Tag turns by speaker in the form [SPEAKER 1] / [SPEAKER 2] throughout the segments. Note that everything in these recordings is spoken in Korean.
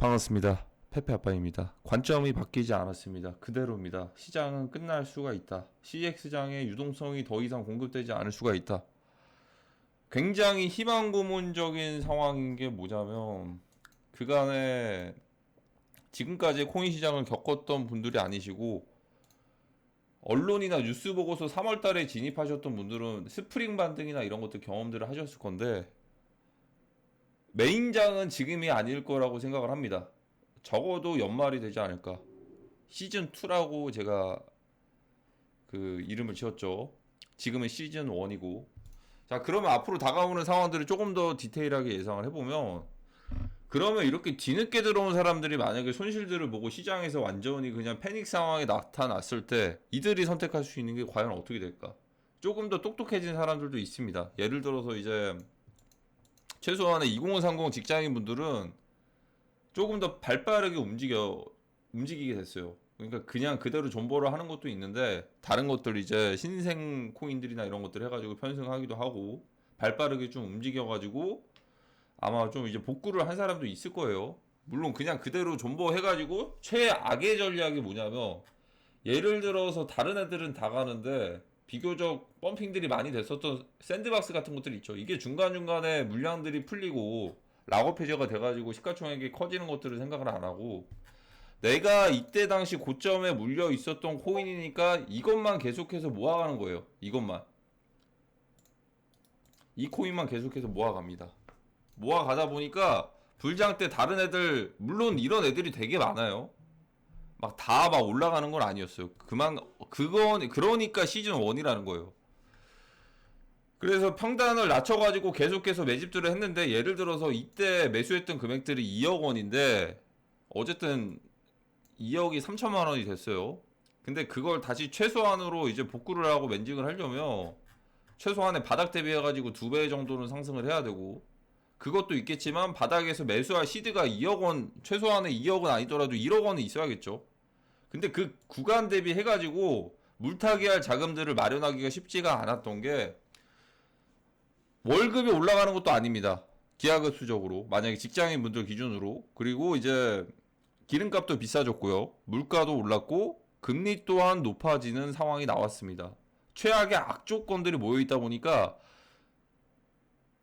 [SPEAKER 1] 반갑습니다. 페페아빠입니다. 관점이 바뀌지 않았습니다. 그대로입니다. 시장은 끝날 수가 있다. CX장의 유동성이 더 이상 공급되지 않을 수가 있다. 굉장히 희망고문적인 상황인 게 뭐냐면 그간에 지금까지 코인 시장을 겪었던 분들이 아니시고 언론이나 뉴스 보고서 3월달에 진입하셨던 분들은 스프링 반등이나 이런 것들 경험들을 하셨을 건데 메인장은 지금이 아닐 거라고 생각을 합니다. 적어도 연말이 되지 않을까. 시즌2라고 제가 그 이름을 지었죠. 지금은 시즌1이고. 자, 그러면 앞으로 다가오는 상황들을 조금 더 디테일하게 예상을 해보면, 그러면 이렇게 뒤늦게 들어온 사람들이 만약에 손실들을 보고 시장에서 완전히 그냥 패닉 상황에 나타났을 때 이들이 선택할 수 있는 게 과연 어떻게 될까? 조금 더 똑똑해진 사람들도 있습니다. 예를 들어서 이제 최소한의 2030 직장인 분들은 조금 더 발빠르게 움직이게 됐어요. 그러니까 그냥 그대로 존버를 하는 것도 있는데 다른 것들 이제 신생 코인들이나 이런 것들 해가지고 편승하기도 하고 발빠르게 좀 움직여가지고 아마 좀 이제 복구를 한 사람도 있을 거예요. 물론 그냥 그대로 존버 해가지고 최악의 전략이 뭐냐면 예를 들어서 다른 애들은 다 가는데 비교적 펌핑들이 많이 됐었던 샌드박스 같은 것들이 있죠. 이게 중간중간에 물량들이 풀리고 락업 해제가 돼가지고 시가총액이 커지는 것들을 생각을 안 하고 내가 이때 당시 고점에 물려 있었던 코인이니까 이것만 계속해서 모아가는 거예요. 이것만. 이 코인만 계속해서 모아갑니다. 모아가다 보니까 불장 때 다른 애들 물론 이런 애들이 되게 많아요. 막 다 막 올라가는 건 아니었어요. 그러니까 시즌 1이라는 거예요. 그래서 평단을 낮춰가지고 계속해서 매집들을 했는데 예를 들어서 이때 매수했던 금액들이 2억 원인데 어쨌든 2억이 3천만 원이 됐어요. 근데 그걸 다시 최소한으로 이제 복구를 하고 멘징을 하려면 최소한의 바닥 대비해가지고 2배 정도는 상승을 해야 되고 그것도 있겠지만 바닥에서 매수할 시드가 2억 원 최소한의 2억은 아니더라도 1억 원은 있어야겠죠. 근데 그 구간 대비해가지고 물타기 할 자금들을 마련하기가 쉽지가 않았던 게 월급이 올라가는 것도 아닙니다. 기하급 수적으로 만약에 직장인 분들 기준으로 그리고 이제 기름값도 비싸졌고요. 물가도 올랐고 금리 또한 높아지는 상황이 나왔습니다. 최악의 악조건들이 모여있다 보니까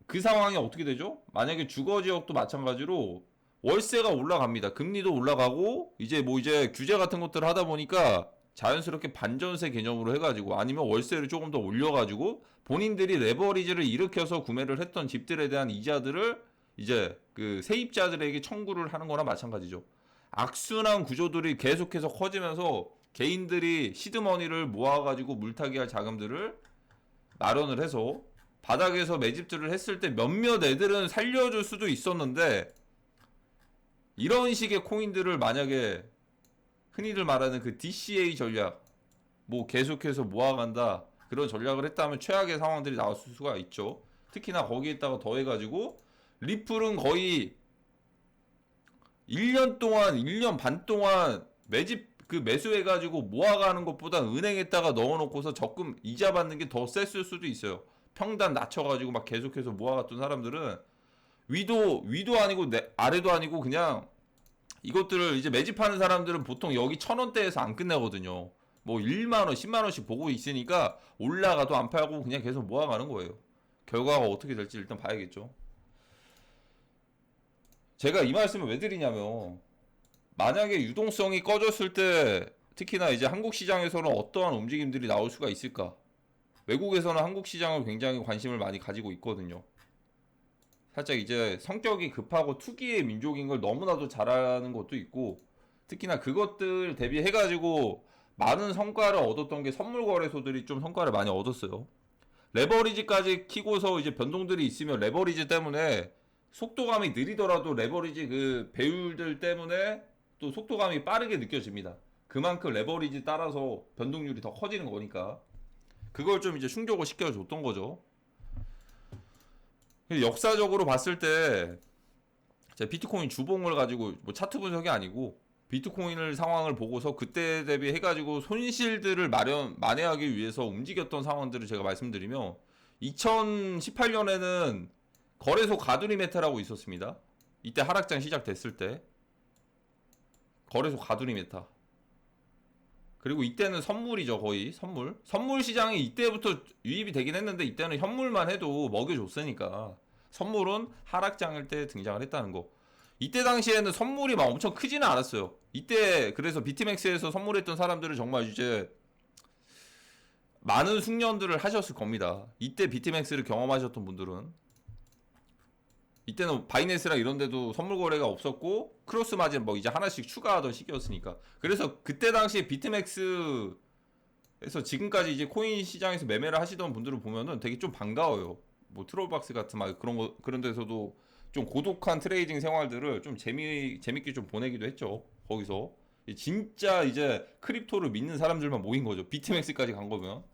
[SPEAKER 1] 그 상황이 어떻게 되죠? 만약에 주거지역도 마찬가지로 월세가 올라갑니다. 금리도 올라가고 이제 규제 같은 것들을 하다 보니까 자연스럽게 반전세 개념으로 해가지고 아니면 월세를 조금 더 올려가지고 본인들이 레버리지를 일으켜서 구매를 했던 집들에 대한 이자들을 이제 그 세입자들에게 청구를 하는 거나 마찬가지죠. 악순환 구조들이 계속해서 커지면서 개인들이 시드머니를 모아가지고 물타기 할 자금들을 마련을 해서 바닥에서 매집들을 했을 때 몇몇 애들은 살려줄 수도 있었는데 이런 식의 코인들을 만약에 흔히들 말하는 그 DCA 전략 뭐 계속해서 모아간다 그런 전략을 했다면 최악의 상황들이 나왔을 수가 있죠. 특히나 거기에다가 더해가지고 리플은 거의 1년 반 동안 매수해가지고 모아가는 것보다 은행에다가 넣어놓고서 적금 이자 받는 게 더 셌을 수도 있어요. 평단 낮춰가지고 막 계속해서 모아갔던 사람들은 위도 아니고 아래도 아니고 그냥 이것들을 이제 매집하는 사람들은 보통 여기 1,000원대에서 안 끝내거든요. 뭐 1만원, 10만원씩 보고 있으니까 올라가도 안 팔고 그냥 계속 모아가는 거예요. 결과가 어떻게 될지 일단 봐야겠죠. 제가 이 말씀을 왜 드리냐면 만약에 유동성이 꺼졌을 때 특히나 이제 한국 시장에서는 어떠한 움직임들이 나올 수가 있을까? 외국에서는 한국 시장을 굉장히 관심을 많이 가지고 있거든요. 살짝 이제 성격이 급하고 투기의 민족인 걸 너무나도 잘 아는 것도 있고 특히나 그것들 대비해가지고 많은 성과를 얻었던 게 선물 거래소들이 좀 성과를 많이 얻었어요. 레버리지까지 키고서 이제 변동들이 있으면 레버리지 때문에 속도감이 느리더라도 레버리지 그 배율들 때문에 또 속도감이 빠르게 느껴집니다. 그만큼 레버리지 따라서 변동률이 더 커지는 거니까 그걸 좀 이제 충족을 시켜줬던 거죠. 역사적으로 봤을 때 제가 비트코인 주봉을 가지고 뭐 차트 분석이 아니고 비트코인을 상황을 보고서 그때 대비해가지고 손실들을 만회하기 위해서 움직였던 상황들을 제가 말씀드리면 2018년에는 거래소 가두리 메타라고 있었습니다. 이때 하락장 시작됐을 때 거래소 가두리 메타. 그리고 이때는 선물이죠. 거의 선물 시장이 이때부터 유입이 되긴 했는데 이때는 현물만 해도 먹여줬으니까 선물은 하락장일 때 등장을 했다는 거. 이때 당시에는 선물이 막 엄청 크지는 않았어요. 이때 그래서 비트맥스에서 선물했던 사람들은 정말 이제 많은 숙련들을 하셨을 겁니다. 이때 비트맥스를 경험하셨던 분들은. 이때는 바이낸스랑 이런 데도 선물 거래가 없었고 크로스 마진 뭐 이제 하나씩 추가하던 시기였으니까. 그래서 그때 당시에 비트맥스에서 지금까지 이제 코인 시장에서 매매를 하시던 분들을 보면은 되게 좀 반가워요. 뭐 트롤박스 같은 막 그런 데서도 좀 고독한 트레이딩 생활들을 좀 재밌게 좀 보내기도 했죠. 거기서 진짜 이제 크립토를 믿는 사람들만 모인 거죠. 비트맥스까지 간 거면.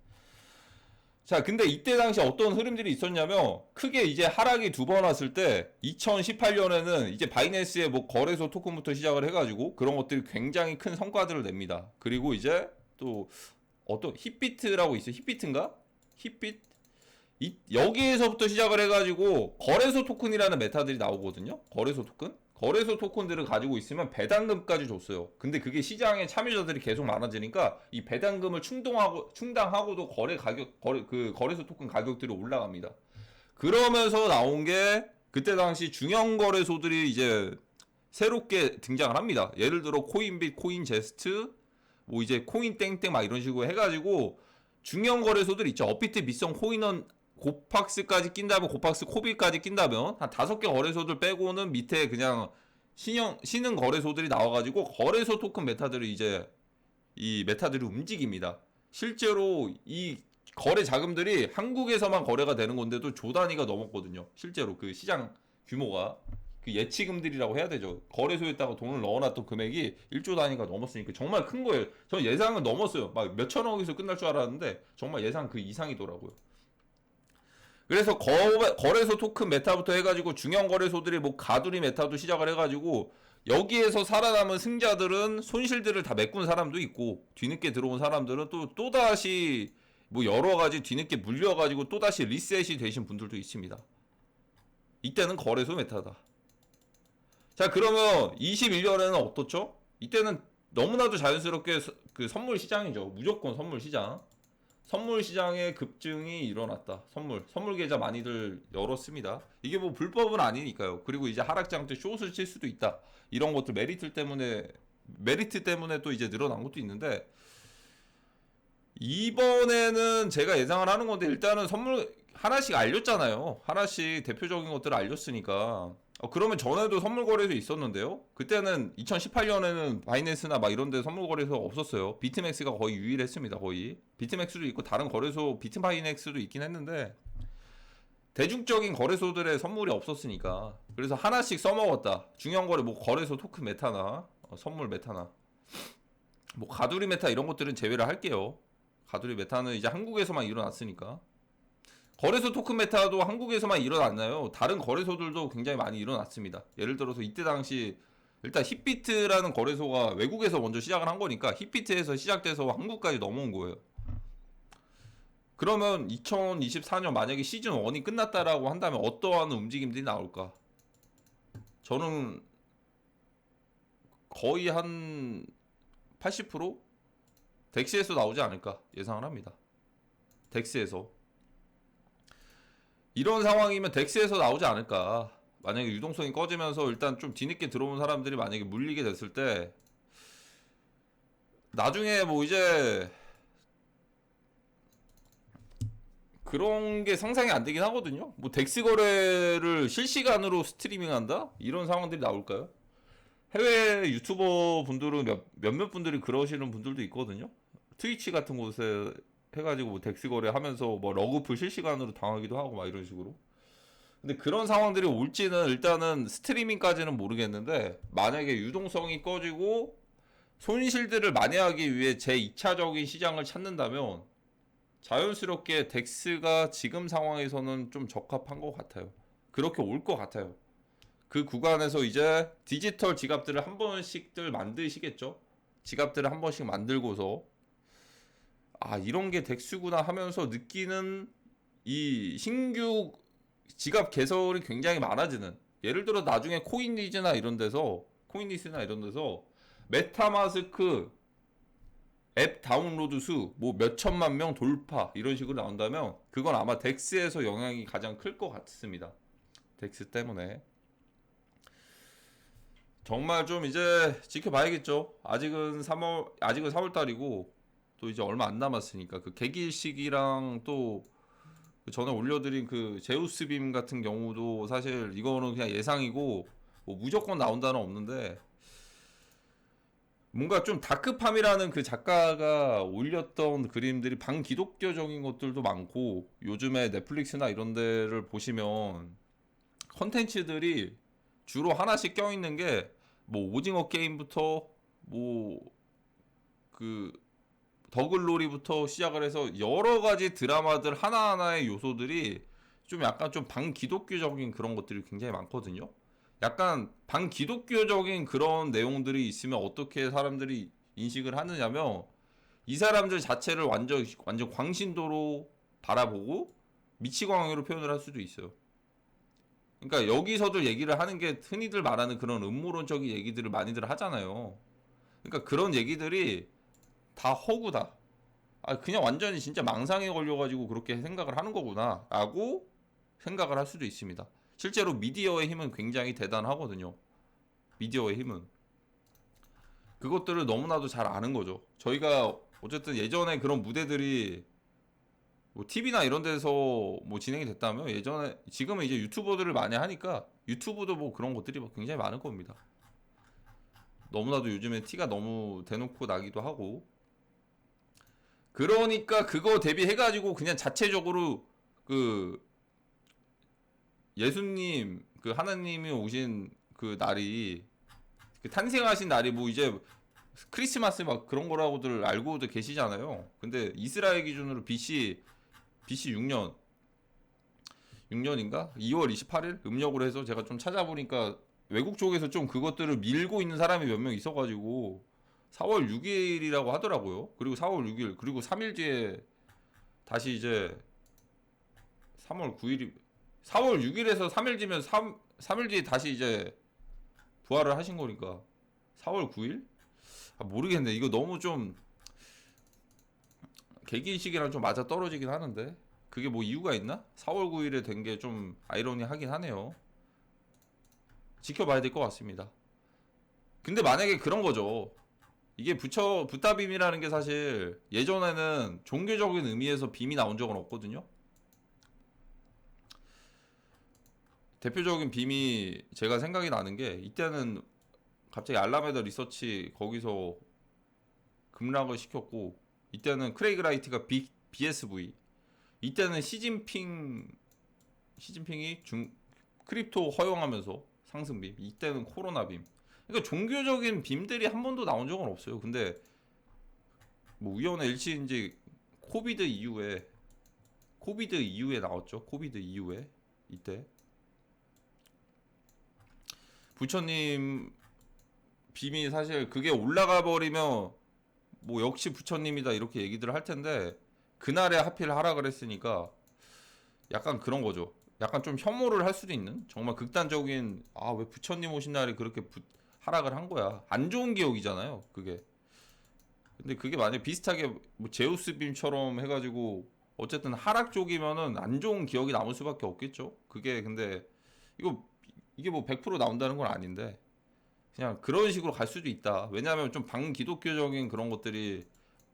[SPEAKER 1] 자, 근데 이때 당시 어떤 흐름들이 있었냐면 크게 이제 하락이 두 번 왔을 때 2018년에는 이제 바이낸스의 뭐 거래소 토큰부터 시작을 해가지고 그런 것들이 굉장히 큰 성과들을 냅니다. 그리고 이제 또 어떤 힙비트라고 있어요. 힙비트인가? 힙비트? 여기에서부터 시작을 해가지고 거래소 토큰이라는 메타들이 나오거든요. 거래소 토큰? 거래소 토큰들을 가지고 있으면 배당금까지 줬어요. 근데 그게 시장에 참여자들이 계속 많아지니까 이 배당금을 충당하고도 거래소 토큰 가격들이 올라갑니다. 그러면서 나온 게 그때 당시 중형 거래소들이 이제 새롭게 등장을 합니다. 예를 들어 코인빗, 코인제스트, 뭐 이제 코인 땡땡 막 이런 식으로 해가지고 중형 거래소들 있죠. 업비트, 밑성, 코인원, 고팍스까지 낀다면 고팍스 코비까지 낀다면 한 5개 거래소들 빼고는 밑에 그냥 신흥 거래소들이 나와가지고 거래소 토큰 메타들을 이제 이 메타들이 움직입니다. 실제로 이 거래 자금들이 한국에서만 거래가 되는 건데도 조 단위가 넘었거든요. 실제로 그 시장 규모가 그 예치금들이라고 해야 되죠. 거래소에다가 돈을 넣어놨던 금액이 1조 단위가 넘었으니까 정말 큰 거예요. 저는 예상은 넘었어요. 막 몇천억에서 끝날 줄 알았는데 정말 예상 그 이상이더라고요. 그래서 거래소 토큰 메타부터 해가지고 중형 거래소들이 뭐 가두리 메타도 시작을 해가지고 여기에서 살아남은 승자들은 손실들을 다 메꾼 사람도 있고 뒤늦게 들어온 사람들은 또다시 뭐 여러 가지 뒤늦게 물려가지고 또다시 리셋이 되신 분들도 있습니다. 이때는 거래소 메타다. 자, 그러면 21년에는 어떻죠? 이때는 너무나도 자연스럽게 그 선물 시장이죠. 무조건 선물 시장. 선물 시장의 급증이 일어났다. 선물 계좌 많이들 열었습니다. 이게 뭐 불법은 아니니까요. 그리고 이제 하락장 때 숏을 칠 수도 있다. 이런 것들 메리트 때문에 또 이제 늘어난 것도 있는데 이번에는 제가 예상을 하는 건데 일단은 선물 하나씩 알렸잖아요. 하나씩 대표적인 것들을 알렸으니까 그러면 전에도 선물 거래소 있었는데요. 그때는 2018년에는 바이낸스나 막 이런 데 선물 거래소가 없었어요. 비트맥스가 거의 유일했습니다. 거의. 비트맥스도 있고 다른 거래소 비트바이넥스도 있긴 했는데 대중적인 거래소들의 선물이 없었으니까. 그래서 하나씩 써먹었다. 중요한 거래 뭐 거래소 토큰 메타나 선물 메타나 뭐 가두리 메타 이런 것들은 제외를 할게요. 가두리 메타는 이제 한국에서만 일어났으니까. 거래소 토큰 메타도 한국에서만 일어났나요? 다른 거래소들도 굉장히 많이 일어났습니다. 예를 들어서 이때 당시 일단 힙비트라는 거래소가 외국에서 먼저 시작을 한 거니까 힙비트에서 시작돼서 한국까지 넘어온 거예요. 그러면 2024년 만약에 시즌 1이 끝났다라고 한다면 어떠한 움직임들이 나올까? 저는 거의 한 80% 덱스에서 나오지 않을까 예상을 합니다. 덱스에서. 이런 상황이면 덱스에서 나오지 않을까. 만약에 유동성이 꺼지면서 일단 좀 뒤늦게 들어온 사람들이 만약에 물리게 됐을 때 나중에 뭐 이제 그런 게 상상이 안 되긴 하거든요. 뭐 덱스 거래를 실시간으로 스트리밍한다? 이런 상황들이 나올까요? 해외 유튜버 분들은 몇몇 분들이 그러시는 분들도 있거든요. 트위치 같은 곳에 해가지고 뭐 덱스 거래하면서 뭐 러그풀 실시간으로 당하기도 하고 막 이런 식으로. 근데 그런 상황들이 올지는 일단은 스트리밍까지는 모르겠는데 만약에 유동성이 꺼지고 손실들을 만회하기 위해 제2차적인 시장을 찾는다면 자연스럽게 덱스가 지금 상황에서는 좀 적합한 것 같아요. 그렇게 올 것 같아요. 그 구간에서 이제 디지털 지갑들을 한 번씩들 만드시겠죠? 지갑들을 한 번씩 만들고서 이런 게 덱스구나 하면서 느끼는 이 신규 지갑 개설이 굉장히 많아지는 예를 들어 나중에 코인리스나 이런 데서 메타마스크 앱 다운로드 수 뭐 몇천만 명 돌파 이런 식으로 나온다면 그건 아마 덱스에서 영향이 가장 클 것 같습니다. 덱스 때문에. 정말 좀 이제 지켜봐야겠죠. 아직은 4월 달이고 또 이제 얼마 안 남았으니까 그 개기일식이랑 또그 전에 올려드린 그 제우스 빔 같은 경우도 사실 이거는 그냥 예상이고 뭐 무조건 나온다는 없는데 뭔가 좀 다크팜이라는 그 작가가 올렸던 그림들이 반기독교적인 것들도 많고 요즘에 넷플릭스나 이런 데를 보시면 컨텐츠들이 주로 하나씩 껴있는 게 뭐 오징어 게임부터 뭐 그 더글로리부터 시작을 해서 여러 가지 드라마들 하나하나의 요소들이 좀 약간 좀 반기독교적인 그런 것들이 굉장히 많거든요. 약간 반기독교적인 그런 내용들이 있으면 어떻게 사람들이 인식을 하느냐면 이 사람들 자체를 완전 광신도로 바라보고 미치광이로 표현을 할 수도 있어요. 그러니까 여기서도 얘기를 하는 게 흔히들 말하는 그런 음모론적인 얘기들을 많이들 하잖아요. 그러니까 그런 얘기들이 다 허구다. 아, 그냥 완전히 진짜 망상에 걸려가지고 그렇게 생각을 하는 거구나 라고 생각을 할 수도 있습니다. 실제로 미디어의 힘은 굉장히 대단하거든요. 미디어의 힘은 그것들을 너무나도 잘 아는 거죠. 저희가 어쨌든 예전에 그런 무대들이 뭐 TV나 이런 데서 뭐 진행이 됐다면 예전에 지금은 이제 유튜버들을 많이 하니까 유튜브도 뭐 그런 것들이 뭐 굉장히 많을 겁니다. 너무나도 요즘에 티가 너무 대놓고 나기도 하고 그러니까 그거 대비해가지고 그냥 자체적으로 그 예수님 그 하나님이 오신 그 날이 그 탄생하신 날이 뭐 이제 크리스마스 막 그런 거라고들 알고도 계시잖아요. 근데 이스라엘 기준으로 BC 6년인가? 2월 28일 음력으로 해서 제가 좀 찾아보니까 외국 쪽에서 좀 그것들을 밀고 있는 사람이 몇 명 있어가지고 4월 6일이라고 하더라고요. 그리고 4월 6일 그리고 3일 뒤에 다시 이제 3월 9일이 4월 6일에서 3일 뒤면 3일 뒤에 다시 이제 부활을 하신 거니까 4월 9일? 아, 모르겠네. 이거 너무 좀 개기식이랑 좀 맞아 떨어지긴 하는데 그게 뭐 이유가 있나? 4월 9일에 된 게 좀 아이러니하긴 하네요. 지켜봐야 될 것 같습니다. 근데 만약에 그런 거죠. 이게 붓다빔이라는 게 사실 예전에는 종교적인 의미에서 빔이 나온 적은 없거든요. 대표적인 빔이 제가 생각이 나는 게 이때는 갑자기 알라메다 리서치 거기서 급락을 시켰고 이때는 크레이그 라이트가 BSV 이때는 시진핑이 크립토 허용하면서 상승빔 이때는 코로나 빔 그러니까 종교적인 빔들이 한 번도 나온 적은 없어요. 근데 뭐 우연의 일치인지 코비드 이후에 나왔죠. 코비드 이후에 이때 부처님 빔이 사실 그게 올라가 버리면 뭐 역시 부처님이다 이렇게 얘기들 할 텐데 그날에 하필 하락을 했으니까 약간 그런 거죠. 약간 좀 혐오를 할 수도 있는 정말 극단적인 아 왜 부처님 오신 날에 그렇게 하락을 한 거야. 안 좋은 기억이잖아요. 그게. 근데 그게 만약 비슷하게 뭐 제우스 빔처럼 해가지고 어쨌든 하락 쪽이면은 안 좋은 기억이 남을 수밖에 없겠죠. 그게 근데 이거 이게 뭐 100% 나온다는 건 아닌데 그냥 그런 식으로 갈 수도 있다. 왜냐하면 좀 반기독교적인 그런 것들이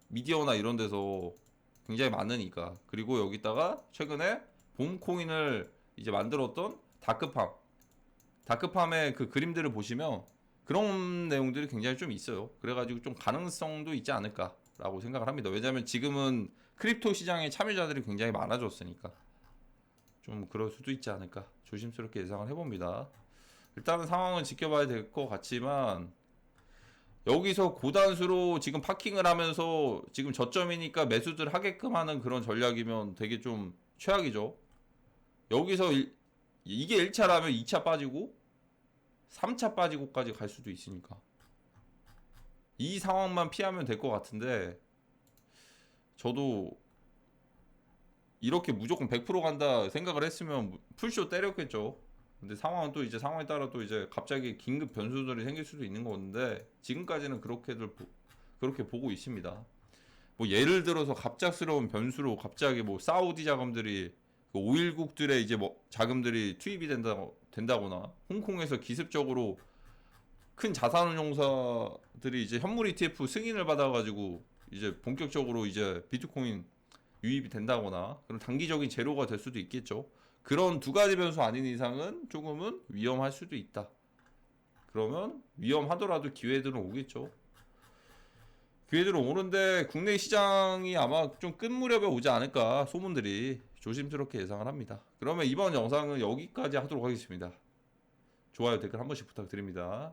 [SPEAKER 1] 미디어나 이런 데서 굉장히 많으니까. 그리고 여기다가 최근에 봄 코인을 이제 만들었던 다크팜의 그 그림들을 보시면 그런 내용들이 굉장히 좀 있어요. 그래가지고 좀 가능성도 있지 않을까라고 생각을 합니다. 왜냐하면 지금은 크립토 시장의 참여자들이 굉장히 많아졌으니까 좀 그럴 수도 있지 않을까 조심스럽게 예상을 해봅니다. 일단은 상황은 지켜봐야 될 것 같지만 여기서 고단수로 지금 파킹을 하면서 지금 저점이니까 매수들 하게끔 하는 그런 전략이면 되게 좀 최악이죠. 여기서 이게 1차라면 2차 빠지고 3차 빠지고까지 갈 수도 있으니까 이 상황만 피하면 될 것 같은데 저도 이렇게 무조건 100% 간다 생각을 했으면 풀쇼 때렸겠죠. 근데 상황은 또 이제 상황에 따라 또 이제 갑자기 긴급 변수들이 생길 수도 있는 건데 지금까지는 그렇게 보고 있습니다. 뭐 예를 들어서 갑작스러운 변수로 갑자기 뭐 사우디 자금들이 그 오일국들의 이제 뭐 자금들이 투입이 된다거나 홍콩에서 기습적으로 큰 자산운용사들이 이제 현물 ETF 승인을 받아가지고 이제 본격적으로 이제 비트코인 유입이 된다거나 그런 단기적인 재료가 될 수도 있겠죠. 그런 두 가지 변수 아닌 이상은 조금은 위험할 수도 있다. 그러면 위험하더라도 기회들은 오겠죠. 기회들은 오는데 국내 시장이 아마 좀 끝 무렵에 오지 않을까 소문들이 조심스럽게 예상을 합니다. 그러면 이번 영상은 여기까지 하도록 하겠습니다. 좋아요, 댓글 한 번씩 부탁드립니다.